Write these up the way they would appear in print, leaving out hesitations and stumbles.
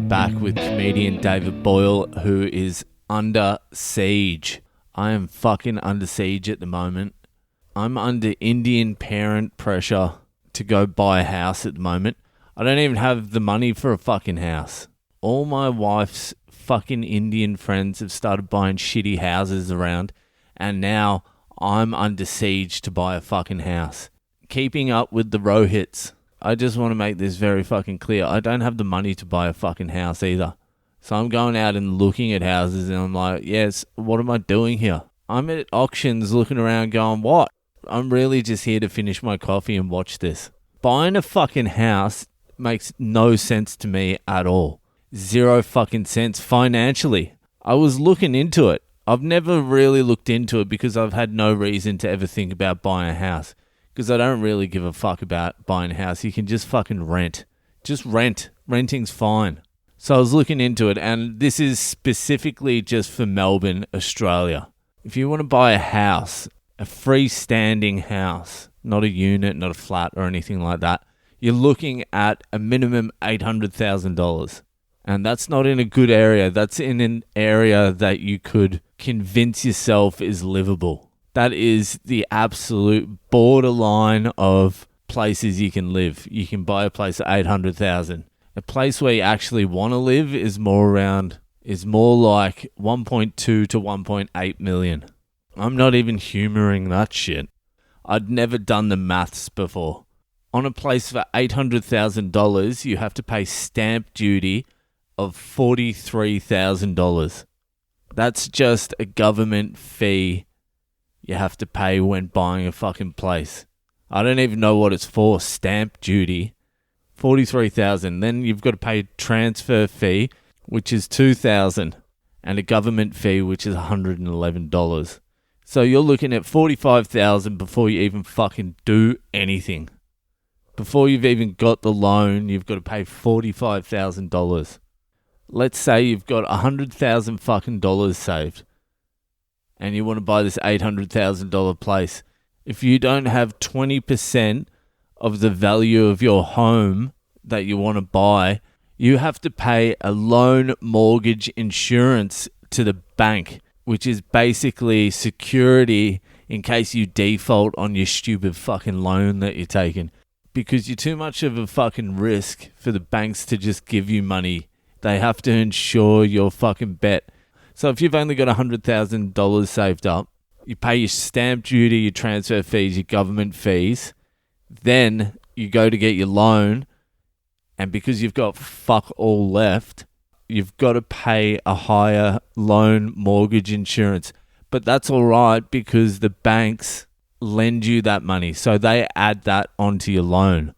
back with comedian David Boyle, who is under siege. I am fucking under siege at the moment. I'm under Indian parent pressure to go buy a house at the moment. I don't even have the money for a fucking house. All my wife's fucking Indian friends have started buying shitty houses around, and now I'm under siege to buy a fucking house. Keeping up with the Rohits. I just want to make this very fucking clear. I don't have the money to buy a fucking house either. So I'm going out and looking at houses and I'm like, yes, what am I doing here? I'm at auctions looking around going, what? I'm really just here to finish my coffee and watch this. Buying a fucking house makes no sense to me at all. Zero fucking sense financially. I was looking into it. I've never really looked into it because I've had no reason to ever think about buying a house. Because I don't really give a fuck about buying a house. You can just fucking rent. Just rent. Renting's fine. So I was looking into it, and this is specifically just for Melbourne, Australia. If you want to buy a house, a freestanding house, not a unit, not a flat or anything like that, you're looking at a minimum $800,000. And that's not in a good area. That's in an area that you could convince yourself is livable. That is the absolute borderline of places you can live. You can buy a place at $800,000. A place where you actually want to live is more like 1.2 to 1.8 million. I'm not even humoring that shit. I'd never done the maths before. On a place for $800,000, you have to pay stamp duty of $43,000. That's just a government fee you have to pay when buying a fucking place. I don't even know what it's for. Stamp duty. $43,000. Then you've got to pay a transfer fee, which is $2,000, and a government fee, which is $111. So you're looking at $45,000 before you even fucking do anything. Before you've even got the loan, you've got to pay $45,000. Let's say you've got $100,000 fucking dollars saved, and you want to buy this $800,000 place. If you don't have 20% of the value of your home that you want to buy, you have to pay a loan mortgage insurance to the bank, which is basically security in case you default on your stupid fucking loan that you're taking. Because you're too much of a fucking risk for the banks to just give you money. They have to insure your fucking bet. So if you've only got $100,000 saved up, you pay your stamp duty, your transfer fees, your government fees, then you go to get your loan, and because you've got fuck all left, you've got to pay a higher loan mortgage insurance. But that's all right because the banks lend you that money. So they add that onto your loan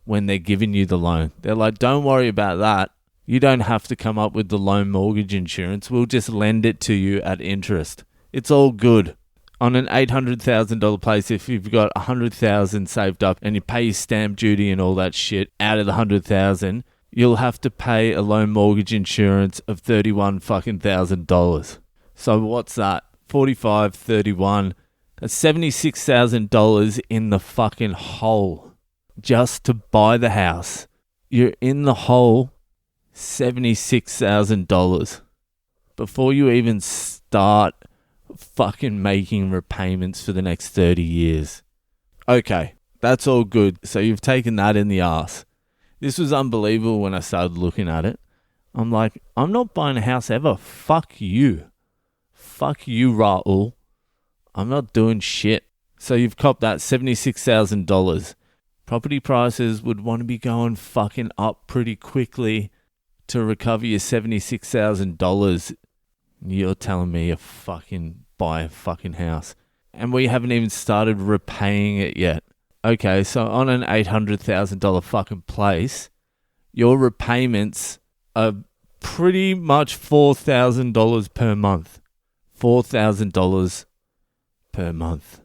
when they're giving you the loan. They're like, don't worry about that. You don't have to come up with the loan mortgage insurance. We'll just lend it to you at interest. It's all good. On an $800,000 place, if you've got $100,000 saved up and you pay your stamp duty and all that shit out of the $100,000, you'll have to pay a loan mortgage insurance of $31,000. So what's that? 45, 31. That's $76,000 in the fucking hole just to buy the house. You're in the hole $76,000 before you even start fucking making repayments for the next 30 years. Okay, that's all good. So you've taken that in the ass. This was unbelievable when I started looking at it. I'm like, I'm not buying a house ever. Fuck you. Fuck you, Raul. I'm not doing shit. So you've copped that $76,000. Property prices would want to be going fucking up pretty quickly to recover your $76,000. You're telling me you fucking buy a fucking house. And we haven't even started repaying it yet. Okay, so on an $800,000 fucking place, your repayments are pretty much $4,000 per month. $4,000 per month.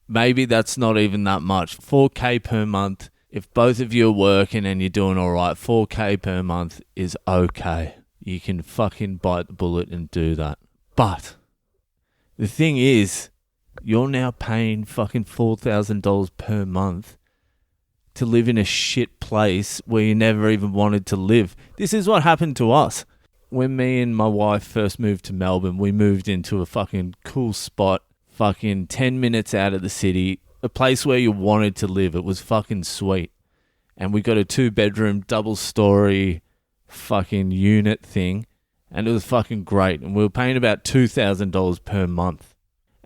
Maybe that's not even that much. $4,000 per month. If both of you are working and you're doing all right, $4,000 per month is okay. You can fucking bite the bullet and do that. But the thing is, you're now paying fucking $4,000 per month to live in a shit place where you never even wanted to live. This is what happened to us. When me and my wife first moved to Melbourne, we moved into a fucking cool spot, fucking 10 minutes out of the city, a place where you wanted to live. It was fucking sweet. And we got a 2-bedroom, double-story fucking unit thing, and it was fucking great. And we were paying about $2,000 per month.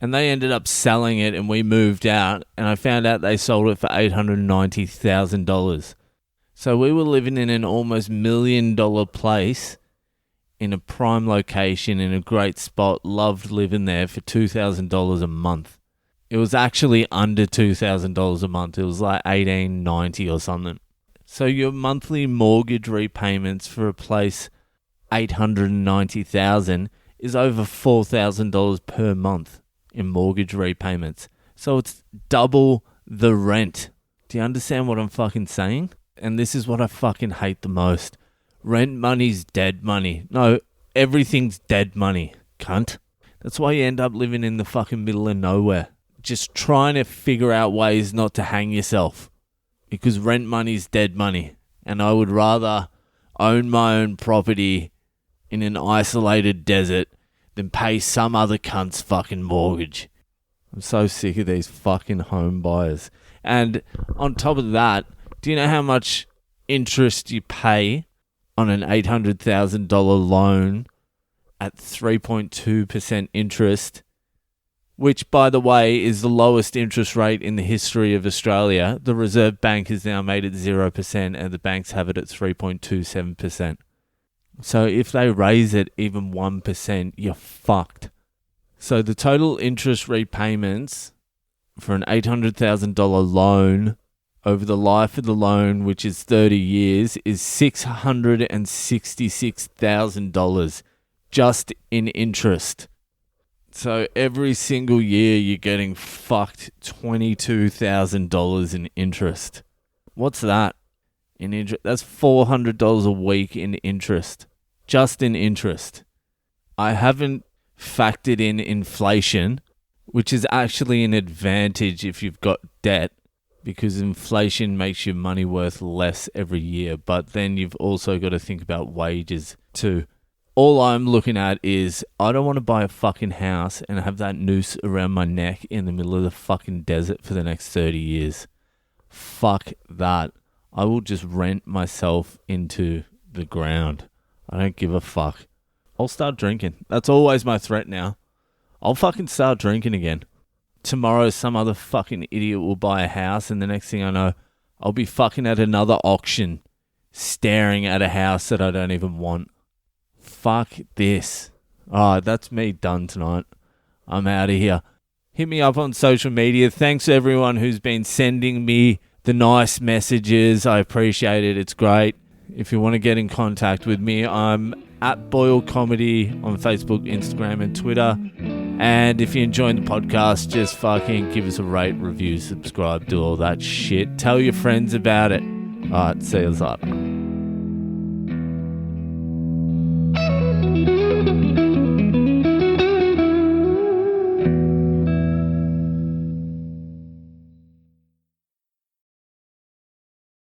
And they ended up selling it, and we moved out, and I found out they sold it for $890,000. So we were living in an almost $1 million place in a prime location in a great spot, loved living there for $2,000 a month. It was actually under $2,000 a month. It was like $1,890 or something. So your monthly mortgage repayments for a place, $890,000, is over $4,000 per month in mortgage repayments. So it's double the rent. Do you understand what I'm fucking saying? And this is what I fucking hate the most. Rent money's dead money. No, everything's dead money, cunt. That's why you end up living in the fucking middle of nowhere. Just trying to figure out ways not to hang yourself. Because rent money's dead money. And I would rather own my own property in an isolated desert than pay some other cunt's fucking mortgage. I'm so sick of these fucking home buyers. And on top of that, do you know how much interest you pay on an $800,000 loan at 3.2% interest, which, by the way, is the lowest interest rate in the history of Australia? The Reserve Bank has now made it 0%, and the banks have it at 3.27%. So if they raise it even 1%, you're fucked. So the total interest repayments for an $800,000 loan over the life of the loan, which is 30 years, is $666,000 just in interest. So every single year you're getting fucked $22,000 in interest. What's that in interest? That's $400 a week in interest. Just in interest. I haven't factored in inflation, which is actually an advantage if you've got debt, because inflation makes your money worth less every year. But then you've also got to think about wages too. All I'm looking at is I don't want to buy a fucking house and have that noose around my neck in the middle of the fucking desert for the next 30 years. Fuck that. I will just rent myself into the ground. I don't give a fuck. I'll start drinking. That's always my threat now. I'll fucking start drinking again. Tomorrow some other fucking idiot will buy a house, and the next thing I know, I'll be fucking at another auction staring at a house that I don't even want. Fuck this. Alright, that's me done tonight. I'm out of here. Hit me up on social media. Thanks to everyone who's been sending me the nice messages. I appreciate it. It's great. If you want to get in contact with me, I'm at Boyle Comedy on Facebook, Instagram, and Twitter. And if you're enjoying the podcast, just fucking give us a rate, review, subscribe, do all that shit. Tell your friends about it. Alright, see you later.